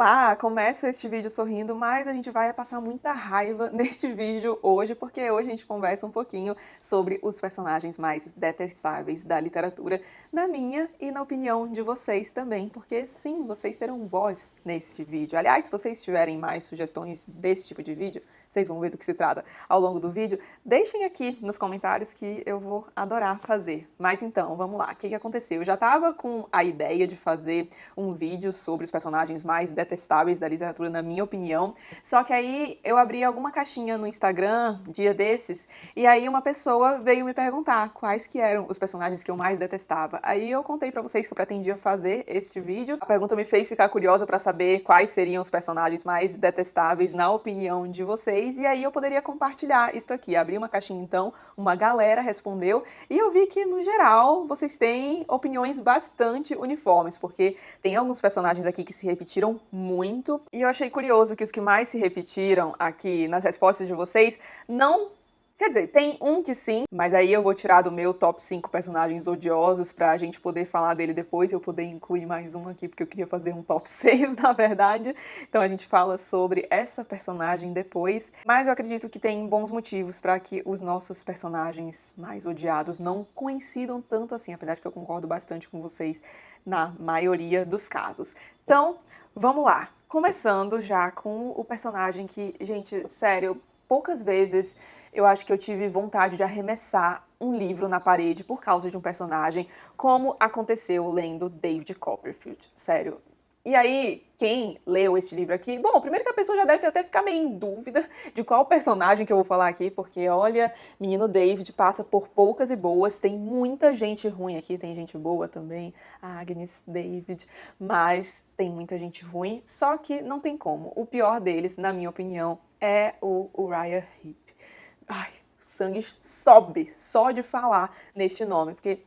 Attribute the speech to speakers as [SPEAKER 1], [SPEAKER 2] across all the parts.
[SPEAKER 1] Olá! Começo este vídeo sorrindo, mas a gente vai passar muita raiva neste vídeo hoje, porque hoje a gente conversa um pouquinho sobre os personagens mais detestáveis da literatura, na minha e na opinião de vocês também, porque sim, vocês terão voz neste vídeo. Aliás, se vocês tiverem mais sugestões desse tipo de vídeo, vocês vão ver do que se trata ao longo do vídeo, deixem aqui nos comentários que eu vou adorar fazer. Mas então, vamos lá, o que aconteceu? Eu já tava com a ideia de fazer um vídeo sobre os personagens mais detestáveis da literatura, na minha opinião, só que aí eu abri alguma caixinha no Instagram, dia desses, e aí uma pessoa veio me perguntar quais que eram os personagens que eu mais detestava. Aí eu contei pra vocês que eu pretendia fazer este vídeo. A pergunta me fez ficar curiosa pra saber quais seriam os personagens mais detestáveis na opinião de vocês, e aí eu poderia compartilhar isso aqui. Abri uma caixinha então, uma galera respondeu, e eu vi que, no geral, vocês têm opiniões bastante uniformes, porque tem alguns personagens aqui que se repetiram muito, e eu achei curioso que os que mais se repetiram aqui nas respostas de vocês não... Quer dizer, tem um que sim, mas aí eu vou tirar do meu top 5 personagens odiosos pra gente poder falar dele depois, eu poder incluir mais um aqui, porque eu queria fazer um top 6, na verdade. Então a gente fala sobre essa personagem depois, mas eu acredito que tem bons motivos pra que os nossos personagens mais odiados não coincidam tanto assim, apesar de que eu concordo bastante com vocês na maioria dos casos. Então, vamos lá. Começando já com o personagem que, gente, sério, poucas vezes eu acho que eu tive vontade de arremessar um livro na parede por causa de um personagem, como aconteceu lendo David Copperfield. Sério. E aí, quem leu esse livro aqui... Bom, primeiro que a pessoa já deve até ficar meio em dúvida de qual personagem que eu vou falar aqui, porque, olha, menino David passa por poucas e boas, tem muita gente ruim aqui, tem gente boa também, Agnes, David, mas tem muita gente ruim, só que não tem como. O pior deles, na minha opinião, é o Uriah Heep. Ai, o sangue sobe só de falar neste nome, porque...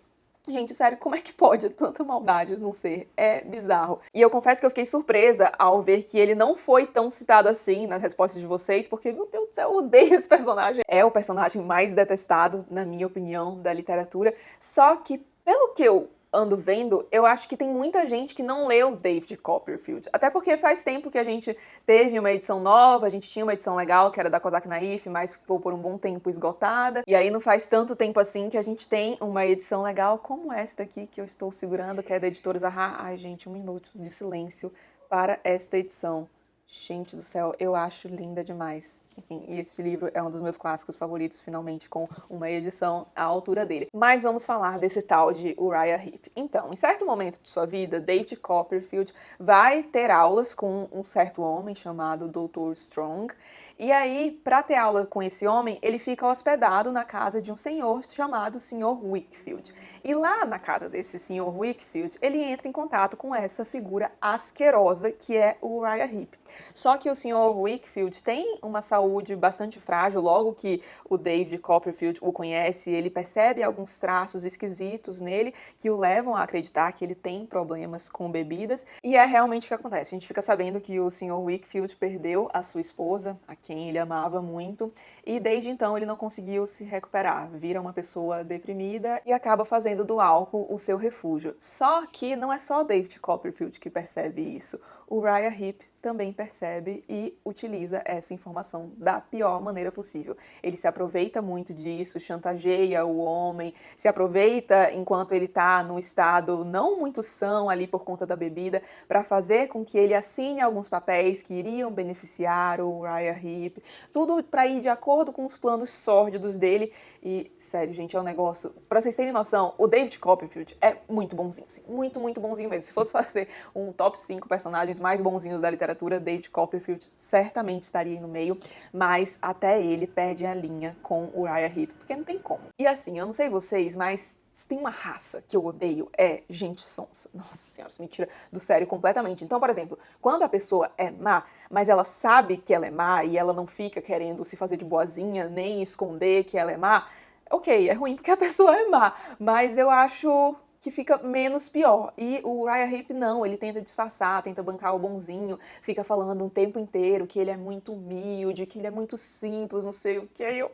[SPEAKER 1] Gente, sério, como é que pode tanta maldade num ser? É bizarro. E eu confesso que eu fiquei surpresa ao ver que ele não foi tão citado assim nas respostas de vocês, porque, meu Deus do céu, eu odeio esse personagem. É o personagem mais detestado, na minha opinião, da literatura. Só que, pelo que eu ando vendo, eu acho que tem muita gente que não leu David Copperfield. Até porque faz tempo que a gente teve uma edição nova, a gente tinha uma edição legal, que era da Kozak Naif, mas ficou por um bom tempo esgotada. E aí não faz tanto tempo assim que a gente tem uma edição legal como esta aqui, que eu estou segurando, que é da editora Zahar. Ai, gente, um minuto de silêncio para esta edição. Gente do céu, eu acho linda demais. Enfim, e este livro é um dos meus clássicos favoritos, finalmente com uma edição à altura dele. Mas vamos falar desse tal de Uriah Heep. Então, em certo momento de sua vida, David Copperfield vai ter aulas com um certo homem chamado Dr. Strong. E aí, para ter aula com esse homem, ele fica hospedado na casa de um senhor chamado Sr. Wickfield. E lá na casa desse Sr. Wickfield, ele entra em contato com essa figura asquerosa que é o Uriah Heep. Só que o Sr. Wickfield tem uma saúde bastante frágil, logo que o David Copperfield o conhece, ele percebe alguns traços esquisitos nele que o levam a acreditar que ele tem problemas com bebidas. E é realmente o que acontece. A gente fica sabendo que o Sr. Wickfield perdeu a sua esposa, a quem ele amava muito, e desde então ele não conseguiu se recuperar, vira uma pessoa deprimida e acaba fazendo do álcool o seu refúgio. Só que não é só David Copperfield que percebe isso. O Uriah Heep também percebe e utiliza essa informação da pior maneira possível. Ele se aproveita muito disso, chantageia o homem, se aproveita enquanto ele está num estado não muito são ali por conta da bebida, para fazer com que ele assine alguns papéis que iriam beneficiar o Uriah Heep, tudo para ir de acordo com os planos sórdidos dele. E, sério, gente, é um negócio... Pra vocês terem noção, o David Copperfield é muito bonzinho, assim, muito, muito bonzinho mesmo. Se fosse fazer um top 5 personagens mais bonzinhos da literatura, David Copperfield certamente estaria aí no meio, mas até ele perde a linha com o Uriah Heep, porque não tem como. E assim, eu não sei vocês, mas... se tem uma raça que eu odeio, é gente sonsa. Nossa senhora, isso me tira do sério completamente. Então, por exemplo, quando a pessoa é má, mas ela sabe que ela é má e ela não fica querendo se fazer de boazinha, nem esconder que ela é má, ok, é ruim porque a pessoa é má, mas eu acho que fica menos pior. E o Uriah Heep não, ele tenta disfarçar, tenta bancar o bonzinho, fica falando o tempo inteiro que ele é muito humilde, que ele é muito simples, não sei o que. Aí eu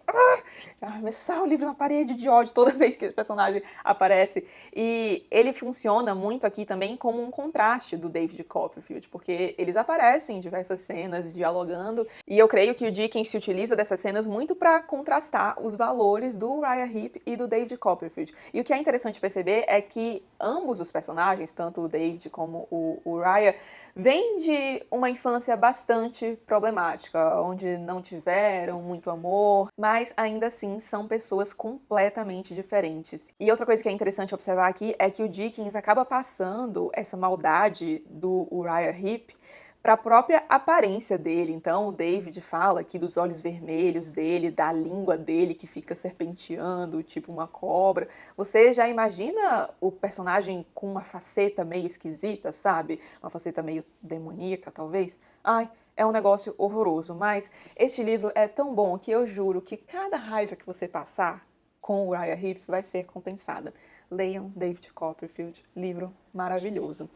[SPEAKER 1] arremessar o livro na parede de ódio toda vez que esse personagem aparece. E ele funciona muito aqui também como um contraste do David Copperfield, porque eles aparecem em diversas cenas dialogando, e eu creio que o Dickens se utiliza dessas cenas muito para contrastar os valores do Uriah Heep e do David Copperfield. E o que é interessante perceber é que ambos os personagens, tanto o David como o Uriah, vêm de uma infância bastante problemática, onde não tiveram muito amor, mas ainda assim são pessoas completamente diferentes. E outra coisa que é interessante observar aqui é que o Dickens acaba passando essa maldade do Uriah Heep para a própria aparência dele. Então, o David fala aqui dos olhos vermelhos dele, da língua dele que fica serpenteando, tipo uma cobra. Você já imagina o personagem com uma faceta meio esquisita, sabe? Uma faceta meio demoníaca, talvez? Ai, é um negócio horroroso, mas este livro é tão bom que eu juro que cada raiva que você passar com o Uriah Heep vai ser compensada. Leiam David Copperfield, livro maravilhoso.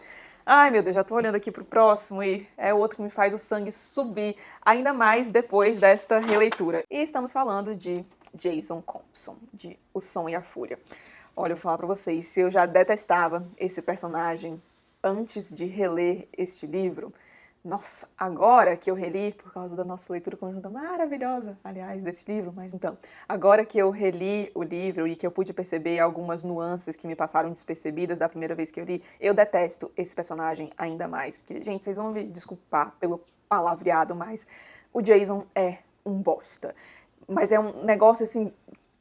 [SPEAKER 1] Ai, meu Deus, já tô olhando aqui pro próximo e é outro que me faz o sangue subir, ainda mais depois desta releitura. E estamos falando de Jason Compson, de O Som e a Fúria. Olha, eu vou falar pra vocês, se eu já detestava esse personagem antes de reler este livro, nossa, agora que eu reli, por causa da nossa leitura conjunta maravilhosa, aliás, desse livro, mas então, agora que eu reli o livro e que eu pude perceber algumas nuances que me passaram despercebidas da primeira vez que eu li, eu detesto esse personagem ainda mais. Porque, gente, vocês vão me desculpar pelo palavreado, mas o Jason é um bosta. Mas é um negócio, assim,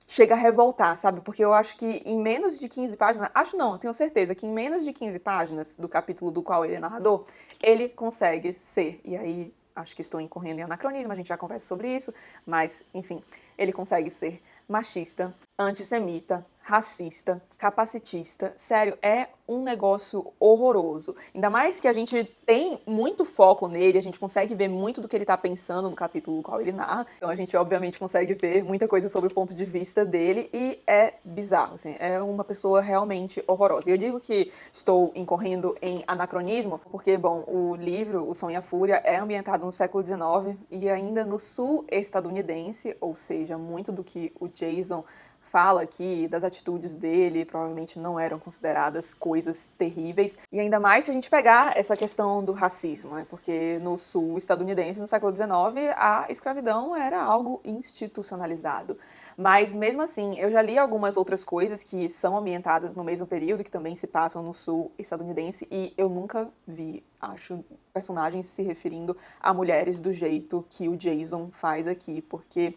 [SPEAKER 1] chega a revoltar, sabe? Porque eu acho que em menos de 15 páginas, acho não, tenho certeza que em menos de 15 páginas do capítulo do qual ele é narrador, ele consegue ser, e aí acho que estou incorrendo em anacronismo, a gente já conversa sobre isso, mas enfim, ele consegue ser machista, antissemita, racista, capacitista. Sério, é um negócio horroroso. Ainda mais que a gente tem muito foco nele, a gente consegue ver muito do que ele tá pensando no capítulo no qual ele narra. Então a gente obviamente consegue ver muita coisa sobre o ponto de vista dele e é bizarro, assim, é uma pessoa realmente horrorosa. E eu digo que estou incorrendo em anacronismo porque, bom, o livro O Som e a Fúria é ambientado no século XIX e ainda no sul estadunidense, ou seja, muito do que o Jason fala aqui, das atitudes dele, provavelmente não eram consideradas coisas terríveis. E ainda mais se a gente pegar essa questão do racismo, né? Porque no sul estadunidense, no século XIX, a escravidão era algo institucionalizado. Mas mesmo assim, eu já li algumas outras coisas que são ambientadas no mesmo período, que também se passam no sul estadunidense, e eu nunca vi, acho, personagens se referindo a mulheres do jeito que o Jason faz aqui, porque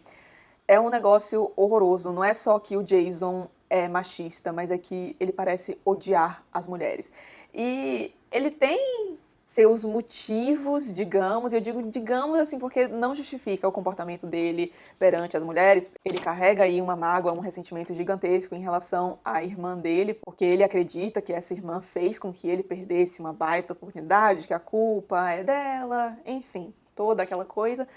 [SPEAKER 1] é um negócio horroroso. Não é só que o Jason é machista, mas é que ele parece odiar as mulheres. E ele tem seus motivos, digamos, e eu digo digamos assim porque não justifica o comportamento dele perante as mulheres. Ele carrega aí uma mágoa, um ressentimento gigantesco em relação à irmã dele, porque ele acredita que essa irmã fez com que ele perdesse uma baita oportunidade, que a culpa é dela, enfim, toda aquela coisa.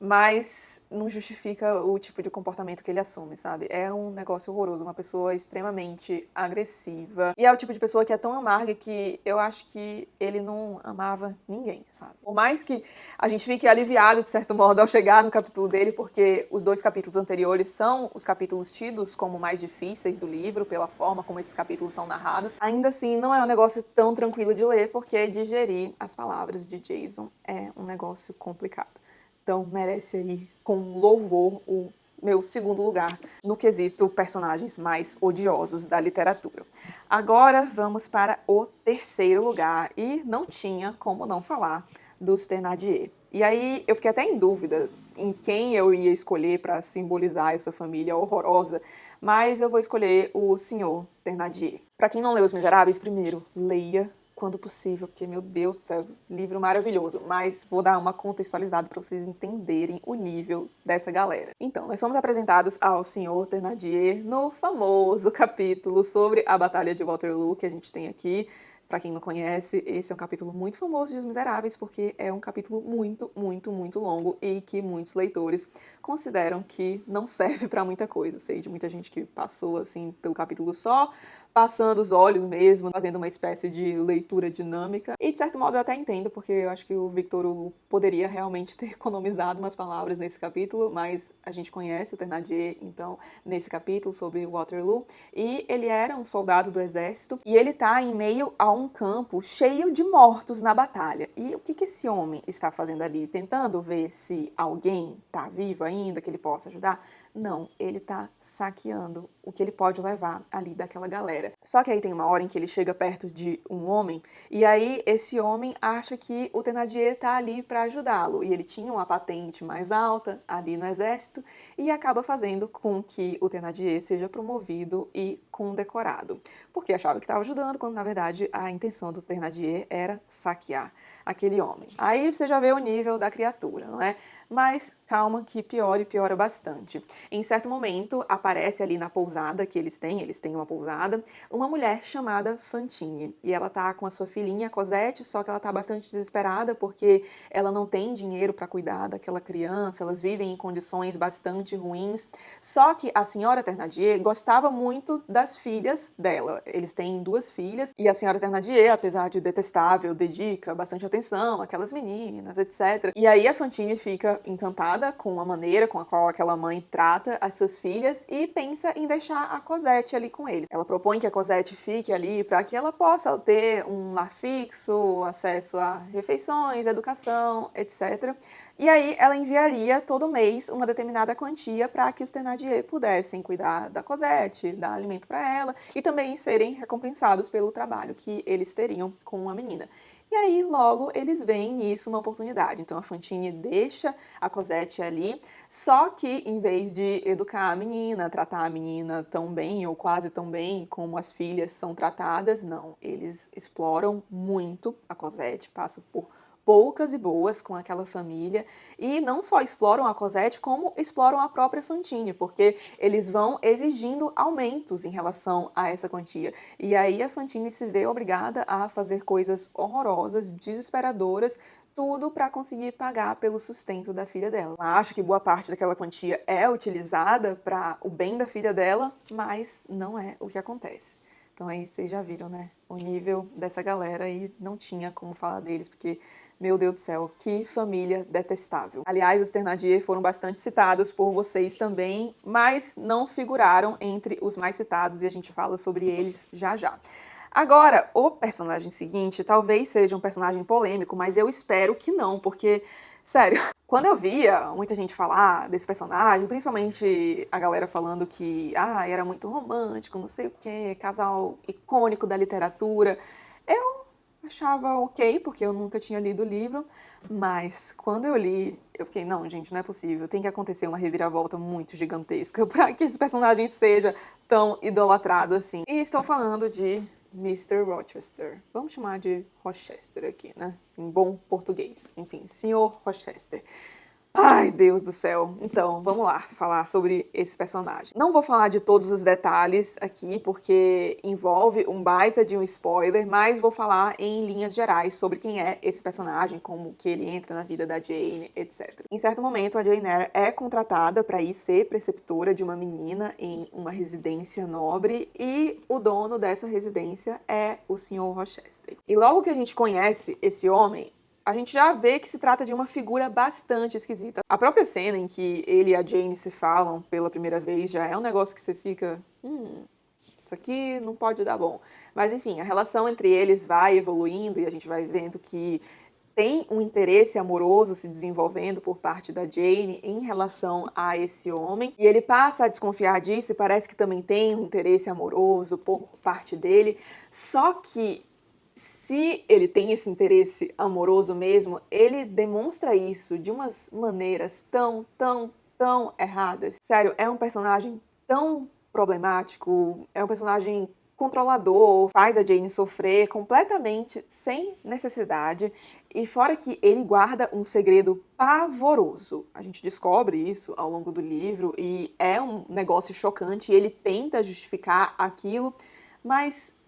[SPEAKER 1] Mas não justifica o tipo de comportamento que ele assume, sabe? É um negócio horroroso, uma pessoa extremamente agressiva. E é o tipo de pessoa que é tão amarga que eu acho que ele não amava ninguém, sabe? Por mais que a gente fique aliviado, de certo modo, ao chegar no capítulo dele, porque os dois capítulos anteriores são os capítulos tidos como mais difíceis do livro, pela forma como esses capítulos são narrados, ainda assim não é um negócio tão tranquilo de ler, porque digerir as palavras de Jason é um negócio complicado. Então merece aí, com louvor, o meu segundo lugar no quesito personagens mais odiosos da literatura. Agora vamos para o terceiro lugar, e não tinha como não falar dos Thénardier. E aí eu fiquei até em dúvida em quem eu ia escolher para simbolizar essa família horrorosa, mas eu vou escolher o Senhor Thénardier. Para quem não leu Os Miseráveis, primeiro, leia quando possível, porque, meu Deus do céu, livro maravilhoso. Mas vou dar uma contextualizada para vocês entenderem o nível dessa galera. Então, nós somos apresentados ao Senhor Thénardier no famoso capítulo sobre a Batalha de Waterloo, que a gente tem aqui. Para quem não conhece, esse é um capítulo muito famoso de Os Miseráveis, porque é um capítulo muito, muito, muito longo e que muitos leitores consideram que não serve para muita coisa. Sei de muita gente que passou, assim, pelo capítulo só, passando os olhos mesmo, fazendo uma espécie de leitura dinâmica. E de certo modo eu até entendo, porque eu acho que o Victor Hugo poderia realmente ter economizado umas palavras nesse capítulo, mas a gente conhece o Thénardier, então, nesse capítulo sobre Waterloo, e ele era um soldado do exército, e ele tá em meio a um campo cheio de mortos na batalha. E o que esse homem está fazendo ali? Tentando ver se alguém tá vivo ainda, que ele possa ajudar? Não, ele tá saqueando o que ele pode levar ali daquela galera. Só que aí tem uma hora em que ele chega perto de um homem, e aí esse homem acha que o Thénardier tá ali para ajudá-lo, e ele tinha uma patente mais alta ali no exército, e acaba fazendo com que o Thénardier seja promovido e condecorado, porque achava que estava ajudando, quando na verdade a intenção do Thénardier era saquear aquele homem. Aí você já vê o nível da criatura, não é? Mas calma que piora e piora bastante. Em certo momento, aparece ali na pousada que eles têm uma pousada, uma mulher chamada Fantine. E ela tá com a sua filhinha, Cosette, só que ela tá bastante desesperada porque ela não tem dinheiro para cuidar daquela criança, elas vivem em condições bastante ruins. Só que a senhora Thénardier gostava muito das filhas dela. Eles têm 2 filhas, e a senhora Thénardier, apesar de detestável, dedica bastante atenção àquelas meninas, etc. E aí a Fantine fica encantada com a maneira com a qual aquela mãe trata as suas filhas e pensa em deixar a Cosette ali com eles. Ela propõe que a Cosette fique ali para que ela possa ter um lar fixo, acesso a refeições, educação, etc. E aí ela enviaria todo mês uma determinada quantia para que os Thénardier pudessem cuidar da Cosette, dar alimento para ela e também serem recompensados pelo trabalho que eles teriam com a menina. E aí, logo, eles veem nisso uma oportunidade. Então, a Fantine deixa a Cosette ali, só que, em vez de educar a menina, tratar a menina tão bem, ou quase tão bem, como as filhas são tratadas, não. Eles exploram muito a Cosette, passa por poucas e boas com aquela família, e não só exploram a Cosette, como exploram a própria Fantine, porque eles vão exigindo aumentos em relação a essa quantia. E aí a Fantine se vê obrigada a fazer coisas horrorosas, desesperadoras, tudo para conseguir pagar pelo sustento da filha dela. Ela acha que boa parte daquela quantia é utilizada para o bem da filha dela, mas não é o que acontece. Então aí vocês já viram, né? O nível dessa galera, e não tinha como falar deles, porque, meu Deus do céu, que família detestável. Aliás, os Thénardier foram bastante citados por vocês também, mas não figuraram entre os mais citados, e a gente fala sobre eles já já. Agora, o personagem seguinte talvez seja um personagem polêmico, mas eu espero que não, porque, sério, quando eu via muita gente falar desse personagem, principalmente a galera falando que era muito romântico, não sei o quê, casal icônico da literatura, eu achava ok, porque eu nunca tinha lido o livro, mas quando eu li, eu fiquei, não, gente, não é possível, tem que acontecer uma reviravolta muito gigantesca para que esse personagem seja tão idolatrado assim. E estou falando de Mr. Rochester. Vamos chamar de Rochester aqui, né? Em bom português. Enfim, Sr. Rochester. Ai, Deus do céu. Então, vamos lá falar sobre esse personagem. Não vou falar de todos os detalhes aqui, porque envolve um baita de um spoiler, mas vou falar em linhas gerais sobre quem é esse personagem, como que ele entra na vida da Jane, etc. Em certo momento, a Jane Eyre é contratada para ir ser preceptora de uma menina em uma residência nobre, e o dono dessa residência é o Sr. Rochester. E logo que a gente conhece esse homem, a gente já vê que se trata de uma figura bastante esquisita. A própria cena em que ele e a Jane se falam pela primeira vez já é um negócio que você fica... isso aqui não pode dar bom. Mas enfim, a relação entre eles vai evoluindo e a gente vai vendo que tem um interesse amoroso se desenvolvendo por parte da Jane em relação a esse homem. E ele passa a desconfiar disso e parece que também tem um interesse amoroso por parte dele. Só que se ele tem esse interesse amoroso mesmo, ele demonstra isso de umas maneiras tão erradas. Sério, é um personagem tão problemático, é um personagem controlador, faz a Jane sofrer completamente sem necessidade, e fora que ele guarda um segredo pavoroso. A gente descobre isso ao longo do livro e é um negócio chocante, e ele tenta justificar aquilo, mas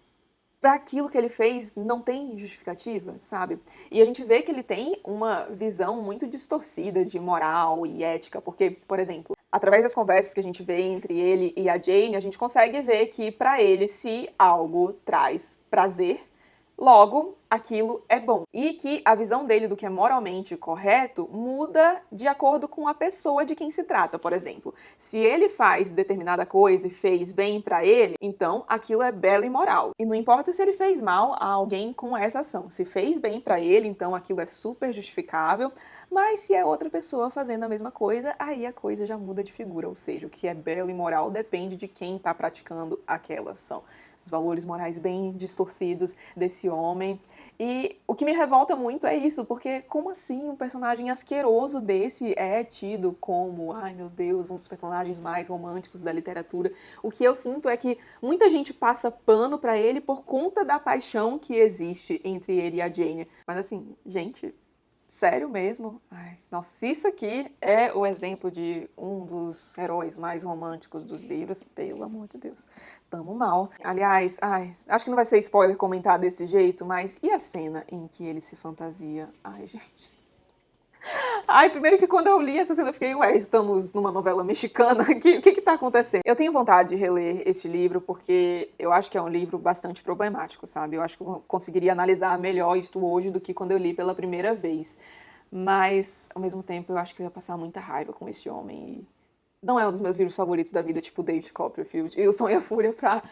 [SPEAKER 1] para aquilo que ele fez não tem justificativa, sabe? E a gente vê que ele tem uma visão muito distorcida de moral e ética, porque, por exemplo, Através das conversas que a gente vê entre ele e a Jane, a gente consegue ver que para ele, se algo traz prazer, logo, aquilo é bom. E que a visão dele do que é moralmente correto muda de acordo com a pessoa de quem se trata. Por exemplo, se ele faz determinada coisa e fez bem pra ele, então aquilo é belo e moral. E não importa se ele fez mal a alguém com essa ação. Se fez bem pra ele, então aquilo é super justificável. Mas se é outra pessoa fazendo a mesma coisa, aí a coisa já muda de figura. Ou seja, o que é belo e moral depende de quem está praticando aquela ação. Os valores morais bem distorcidos desse homem. E o que me revolta muito é isso, porque como assim um personagem asqueroso desse é tido como, ai meu Deus, um dos personagens mais românticos da literatura? O que eu sinto é que muita gente passa pano pra ele por conta da paixão que existe entre ele e a Jane. Mas assim, gente, sério mesmo? Ai, nossa, isso aqui é o exemplo de um dos heróis mais românticos dos livros. Pelo amor de Deus, tamo mal. Aliás, ai, acho que não vai ser spoiler comentar desse jeito, mas e a cena em que ele se fantasia? Ai, gente. Ai, primeiro que quando eu li essa cena eu fiquei, ué, estamos numa novela mexicana aqui, o que que tá acontecendo? Eu tenho vontade de reler este livro porque eu acho que é um livro bastante problemático, sabe? Eu acho que eu conseguiria analisar melhor isto hoje do que quando eu li pela primeira vez. Mas, ao mesmo tempo, eu acho que eu ia passar muita raiva com esse homem. Não é um dos meus livros favoritos da vida, tipo David Copperfield e O Som e a Fúria pra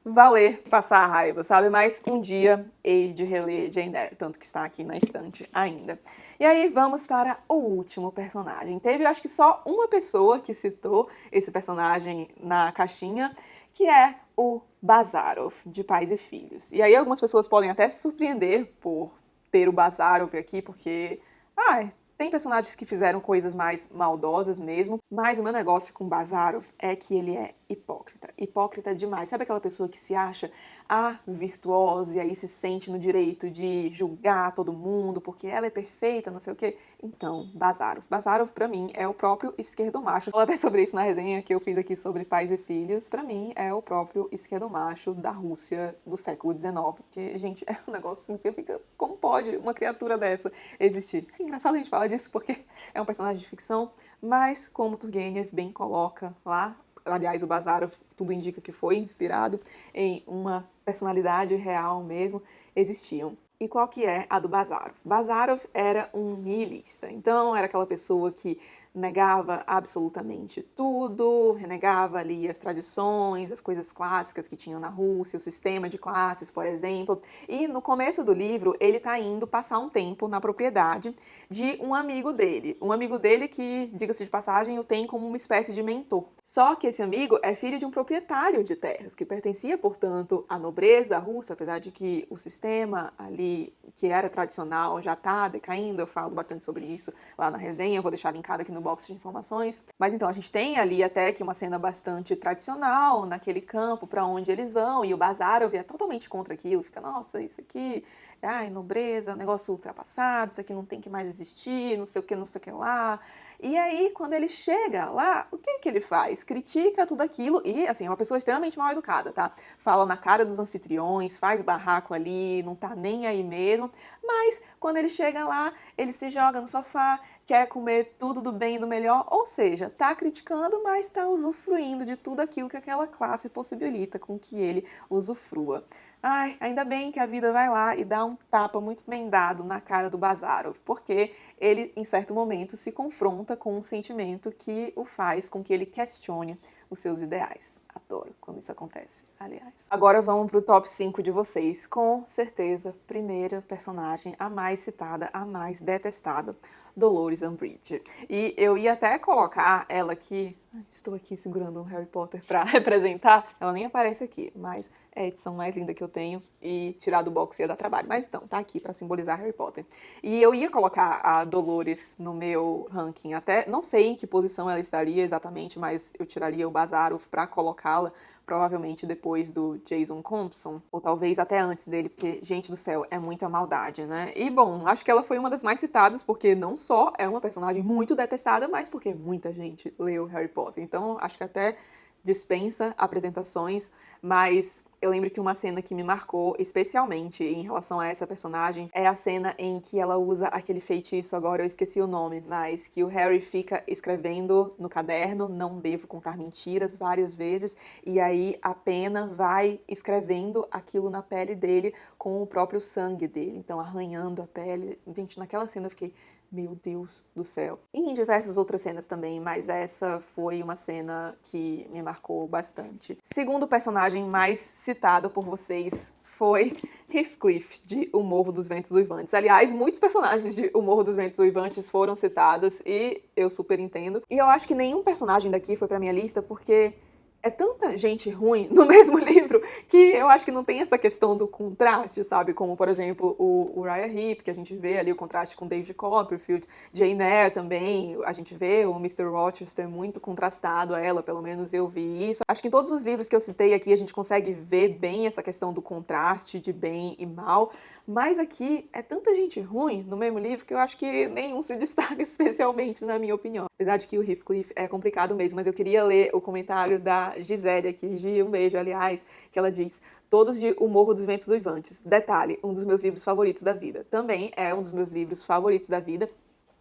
[SPEAKER 1] valer passar a raiva, sabe? Mas um dia hei de reler Jane Eyre, tanto que está aqui na estante ainda. E aí vamos para o último personagem. Teve, eu acho que só uma pessoa que citou esse personagem na caixinha, que é o Bazarov, de Pais e Filhos. E aí algumas pessoas podem até se surpreender por ter o Bazarov aqui, porque tem personagens que fizeram coisas mais maldosas mesmo, mas o meu negócio com Bazarov é que ele é hipócrita. Hipócrita demais. Sabe aquela pessoa que se acha a virtuosa e aí se sente no direito de julgar todo mundo porque ela é perfeita, não sei o quê? Então, Bazarov. Bazarov, pra mim, é o próprio esquerdomacho. Eu falei até sobre isso na resenha que eu fiz aqui sobre Pais e Filhos. Pra mim, é o próprio esquerdomacho da Rússia do século XIX. Porque, gente, é um negócio assim, você fica... Como pode uma criatura dessa existir? É engraçado a gente falar disso porque é um personagem de ficção, mas como Turgenev bem coloca lá, aliás, o Bazarov, tudo indica que foi inspirado em uma personalidade real mesmo, existiam. E qual que é a do Bazarov? Bazarov era um nihilista, então era aquela pessoa que negava absolutamente tudo, renegava ali as tradições, as coisas clássicas que tinham na Rússia, o sistema de classes, por exemplo. E no começo do livro, ele tá indo passar um tempo na propriedade de um amigo dele que, diga-se de passagem, o tem como uma espécie de mentor. Só que esse amigo é filho de um proprietário de terras, que pertencia, portanto, à nobreza russa, apesar de que o sistema ali, que era tradicional, já tá decaindo, eu falo bastante sobre isso lá na resenha, eu vou deixar linkado aqui no box de informações. Mas então, a gente tem ali até que uma cena bastante tradicional naquele campo para onde eles vão, e o Bazarov é totalmente contra aquilo, fica, nossa, isso aqui, ai, nobreza, negócio ultrapassado, isso aqui não tem que mais existir, não sei o que, não sei o que lá. E aí, quando ele chega lá, o que que ele faz? Critica tudo aquilo e, assim, é uma pessoa extremamente mal educada, tá? Fala na cara dos anfitriões, faz barraco ali, não tá nem aí mesmo. Mas, quando ele chega lá, ele se joga no sofá, quer comer tudo do bem e do melhor, ou seja, tá criticando, mas tá usufruindo de tudo aquilo que aquela classe possibilita com que ele usufrua. Ai, ainda bem que a vida vai lá e dá um tapa muito bem dado na cara do Bazarov, porque ele, em certo momento, se confronta com um sentimento que o faz com que ele questione os seus ideais. Adoro quando isso acontece, aliás. Agora vamos pro top 5 de vocês. Com certeza, primeira personagem, a mais citada, a mais detestada, Dolores Umbridge. E eu ia até colocar ela aqui, estou aqui segurando um Harry Potter para representar, ela nem aparece aqui, mas é a edição mais linda que eu tenho e tirar do box ia dar trabalho, mas então, tá aqui para simbolizar Harry Potter. E eu ia colocar a Dolores no meu ranking, até não sei em que posição ela estaria exatamente, mas eu tiraria o Bazarov para colocá-la provavelmente depois do Jason Compson, ou talvez até antes dele, porque, gente do céu, é muita maldade, né? E, bom, acho que ela foi uma das mais citadas, porque não só é uma personagem muito detestada, mas porque muita gente leu Harry Potter. Então, acho que até dispensa apresentações, mas Eu lembro que uma cena que me marcou, especialmente em relação a essa personagem, é a cena em que ela usa aquele feitiço, agora eu esqueci o nome, mas que o Harry fica escrevendo no caderno, não devo contar mentiras, várias vezes, e aí a pena vai escrevendo aquilo na pele dele com o próprio sangue dele, então arranhando a pele. Gente, naquela cena eu fiquei, meu Deus do céu. E em diversas outras cenas também, mas essa foi uma cena que me marcou bastante. Segundo personagem mais citado por vocês foi Heathcliff, de O Morro dos Ventos Uivantes. Aliás, muitos personagens de O Morro dos Ventos Uivantes foram citados e eu super entendo. E eu acho que nenhum personagem daqui foi pra minha lista porque é tanta gente ruim no mesmo livro que eu acho que não tem essa questão do contraste, sabe? Como, por exemplo, o Uriah Heep, que a gente vê ali o contraste com David Copperfield, Jane Eyre também, a gente vê o Mr. Rochester muito contrastado a ela, pelo menos eu vi isso. Acho que em todos os livros que eu citei aqui a gente consegue ver bem essa questão do contraste de bem e mal, mas aqui é tanta gente ruim no mesmo livro que eu acho que nenhum se destaca especialmente, na minha opinião. Apesar de que o Heathcliff é complicado mesmo, mas eu queria ler o comentário da Gisele aqui, Gi, um beijo, aliás, que ela diz: todos de O Morro dos Ventos Uivantes. Detalhe, um dos meus livros favoritos da vida. Também é um dos meus livros favoritos da vida.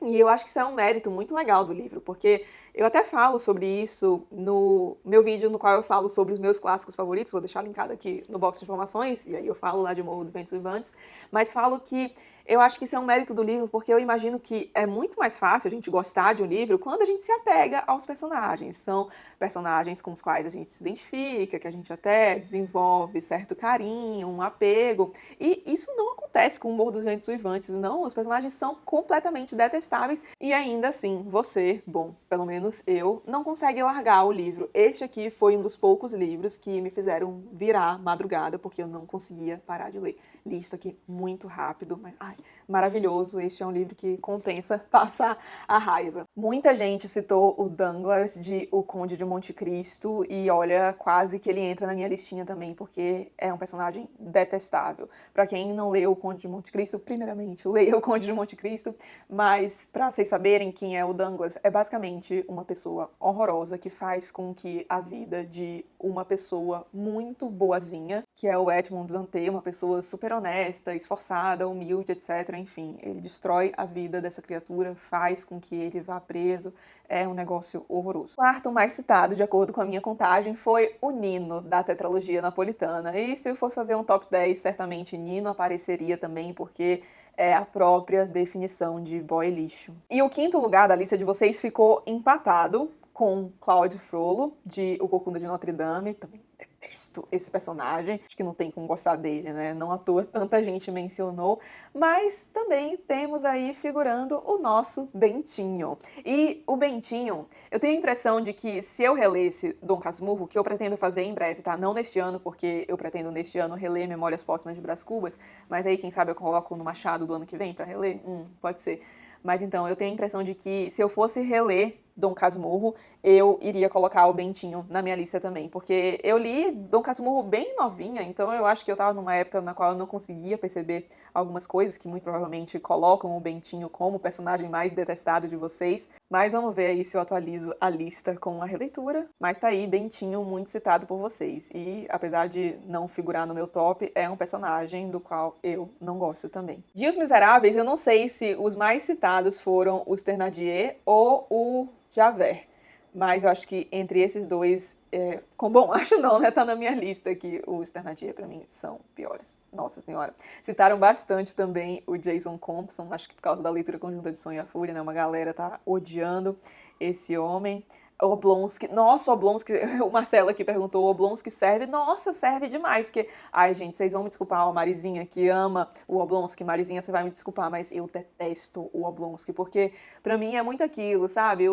[SPEAKER 1] E eu acho que isso é um mérito muito legal do livro, porque eu até falo sobre isso no meu vídeo no qual eu falo sobre os meus clássicos favoritos, vou deixar linkado aqui no box de informações, e aí eu falo lá de Morro dos Ventos Uivantes, mas falo que eu acho que isso é um mérito do livro, porque eu imagino que é muito mais fácil a gente gostar de um livro quando a gente se apega aos personagens. São personagens com os quais a gente se identifica, que a gente até desenvolve certo carinho, um apego. E isso não acontece com o Morro dos Ventos Uivantes, não. Os personagens são completamente detestáveis e ainda assim você, bom, pelo menos eu, não consegue largar o livro. Este aqui foi um dos poucos livros que me fizeram virar madrugada, porque eu não conseguia parar de ler. Li isso aqui muito rápido, mas ai, maravilhoso. Este é um livro que compensa passar a raiva. Muita gente citou o Danglars de O Conde de Monte Cristo e olha, quase que ele entra na minha listinha também, porque é um personagem detestável. Pra quem não leu O Conde de Monte Cristo, primeiramente, leia O Conde de Monte Cristo, mas pra vocês saberem quem é o Danglars, é basicamente uma pessoa horrorosa que faz com que a vida de uma pessoa muito boazinha, que é o Edmond Dantès, uma pessoa super honesta, esforçada, humilde, etc. Enfim, ele destrói a vida dessa criatura, faz com que ele vá preso. É um negócio horroroso. O quarto mais citado, de acordo com a minha contagem, foi o Nino, da tetralogia napolitana. E se eu fosse fazer um top 10, certamente Nino apareceria também, porque é a própria definição de boy lixo. E o quinto lugar da lista de vocês ficou empatado com Claude Frollo, de O Corcunda de Notre Dame. Também detesto esse personagem, acho que não tem como gostar dele, né? Não à toa tanta gente mencionou, mas também temos aí figurando o nosso Bentinho. E o Bentinho, eu tenho a impressão de que se eu relesse Dom Casmurro, que eu pretendo fazer em breve, tá? Não neste ano, porque eu pretendo neste ano reler Memórias Póstumas de Brás Cubas, mas aí quem sabe eu coloco no Machado do ano que vem pra reler? Pode ser. Mas então, eu tenho a impressão de que se eu fosse reler Dom Casmurro, eu iria colocar o Bentinho na minha lista também, porque eu li Dom Casmurro bem novinha, então eu acho que eu tava numa época na qual eu não conseguia perceber algumas coisas que muito provavelmente colocam o Bentinho como o personagem mais detestado de vocês, mas vamos ver aí se eu atualizo a lista com a releitura. Mas tá aí, Bentinho, muito citado por vocês, e apesar de não figurar no meu top, é um personagem do qual eu não gosto também. De Os Miseráveis, eu não sei se os mais citados foram os Thénardier ou o Javert, mas eu acho que entre esses dois, bom, acho não, né, tá na minha lista aqui, os Thénardier pra mim são piores, nossa senhora. Citaram bastante também o Jason Compson, acho que por causa da leitura conjunta de Sonho e a Fúria, né, uma galera tá odiando esse homem. Oblonsky, nossa, Oblonsky, o Marcelo aqui perguntou, o Oblonsky serve? Nossa, serve demais, porque, ai gente, vocês vão me desculpar, a Marizinha que ama o Oblonsky, Marizinha, você vai me desculpar, mas eu detesto o Oblonsky, porque pra mim é muito aquilo, sabe,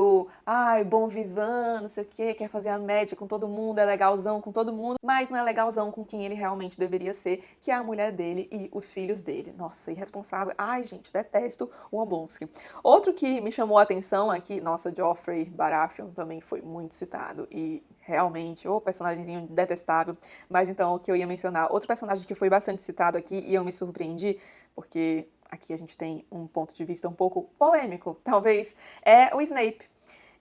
[SPEAKER 1] bom vivan, não sei o que, quer fazer a média com todo mundo, é legalzão com todo mundo, mas não é legalzão com quem ele realmente deveria ser, que é a mulher dele e os filhos dele. Nossa, irresponsável, ai gente, detesto o Oblonsky. Outro que me chamou a atenção aqui, nossa, Joffrey Baratheon também foi muito citado e realmente, o personagemzinho detestável, mas então o que eu ia mencionar, outro personagem que foi bastante citado aqui e eu me surpreendi, porque aqui a gente tem um ponto de vista um pouco polêmico, talvez, é o Snape.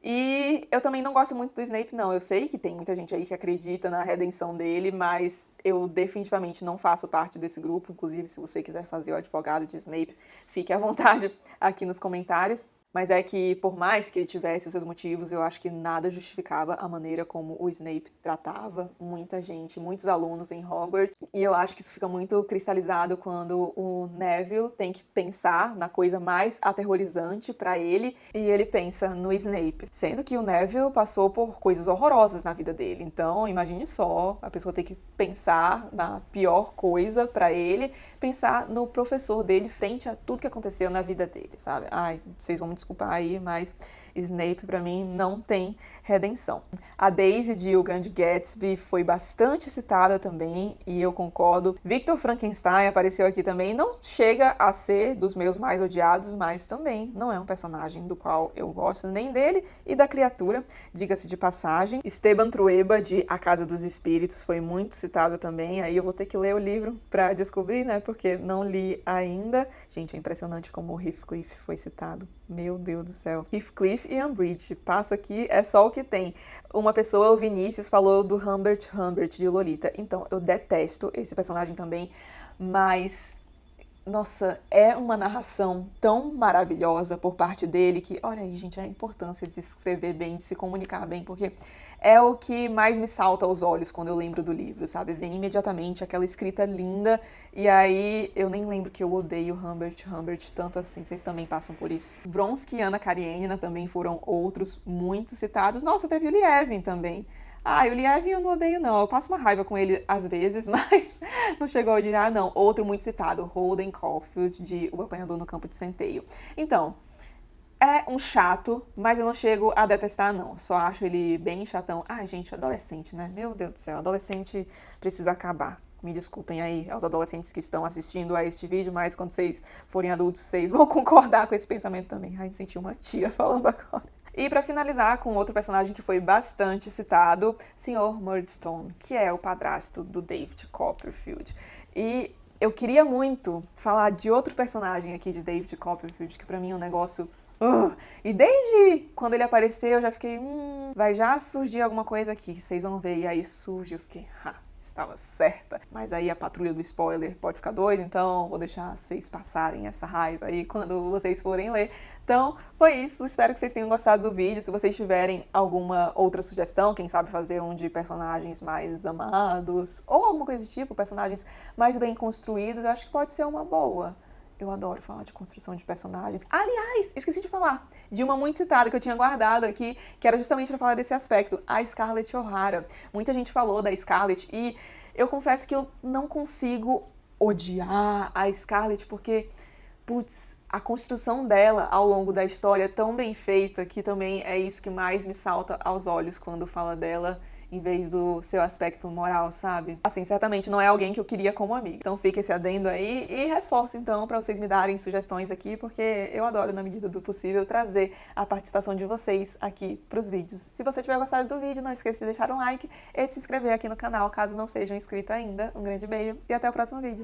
[SPEAKER 1] E eu também não gosto muito do Snape, não. Eu sei que tem muita gente aí que acredita na redenção dele, mas eu definitivamente não faço parte desse grupo. Inclusive, se você quiser fazer o advogado de Snape, fique à vontade aqui nos comentários. Mas é que, por mais que ele tivesse os seus motivos, eu acho que nada justificava a maneira como o Snape tratava muita gente, muitos alunos em Hogwarts. E eu acho que isso fica muito cristalizado quando o Neville tem que pensar na coisa mais aterrorizante pra ele, e ele pensa no Snape. Sendo que o Neville passou por coisas horrorosas na vida dele. Então, imagine só, a pessoa tem que pensar na pior coisa pra ele, pensar no professor dele frente a tudo que aconteceu na vida dele, sabe? Ai, vocês vão me desculpar aí, mas Snape pra mim não tem redenção. A Daisy de O Grande Gatsby foi bastante citada também, e eu concordo. Victor Frankenstein apareceu aqui também, não chega a ser dos meus mais odiados, mas também não é um personagem do qual eu gosto nem dele e da criatura, diga-se de passagem. Esteban Trueba de A Casa dos Espíritos foi muito citado também, aí eu vou ter que ler o livro pra descobrir, né, porque não li ainda. Gente, é impressionante como o Heathcliff foi citado. Meu Deus do céu. Heathcliff e Umbridge. Passo aqui, é só o que tem. Uma pessoa, o Vinícius, falou do Humbert de Lolita. Então, eu detesto esse personagem também, mas... Nossa, é uma narração tão maravilhosa por parte dele que, olha aí, gente, a importância de escrever bem, de se comunicar bem, porque é o que mais me salta aos olhos quando eu lembro do livro, sabe? Vem imediatamente aquela escrita linda, e aí eu nem lembro que eu odeio Humbert tanto assim, vocês também passam por isso. Vronsky e Ana Karenina também foram outros muito citados. Nossa, teve o Lievin também. Ah, o Lievin eu não odeio, não. Eu passo uma raiva com ele às vezes, mas não chegou a odiar, não. Outro muito citado, Holden Caulfield, de O Apanhador no Campo de Centeio. Então, é um chato, mas eu não chego a detestar, não. Só acho ele bem chatão. Ai, gente, adolescente, né? Meu Deus do céu, adolescente precisa acabar. Me desculpem aí aos adolescentes que estão assistindo a este vídeo, mas quando vocês forem adultos, vocês vão concordar com esse pensamento também. Ai, me senti uma tia falando agora. E para finalizar com outro personagem que foi bastante citado, Sr. Murdstone, que é o padrasto do David Copperfield. E eu queria muito falar de outro personagem aqui de David Copperfield, que pra mim é um negócio... E desde quando ele apareceu, eu já fiquei, vai já surgir alguma coisa aqui, vocês vão ver. E aí surge, eu fiquei, estava certa. Mas aí a patrulha do spoiler pode ficar doida, então vou deixar vocês passarem essa raiva aí quando vocês forem ler. Então, foi isso. Espero que vocês tenham gostado do vídeo. Se vocês tiverem alguma outra sugestão, quem sabe fazer um de personagens mais amados, ou alguma coisa do tipo, personagens mais bem construídos, eu acho que pode ser uma boa. Eu adoro falar de construção de personagens. Aliás, esqueci de falar de uma muito citada que eu tinha guardado aqui, que era justamente para falar desse aspecto, a Scarlett O'Hara. Muita gente falou da Scarlett e eu confesso que eu não consigo odiar a Scarlett porque, putz, a construção dela ao longo da história é tão bem feita que também é isso que mais me salta aos olhos quando fala dela, em vez do seu aspecto moral, sabe? Assim, certamente não é alguém que eu queria como amiga. Então fica esse adendo aí e reforço então para vocês me darem sugestões aqui, porque eu adoro, na medida do possível, trazer a participação de vocês aqui pros vídeos. Se você tiver gostado do vídeo, não esqueça de deixar um like e de se inscrever aqui no canal, caso não seja inscrito ainda. Um grande beijo e até o próximo vídeo.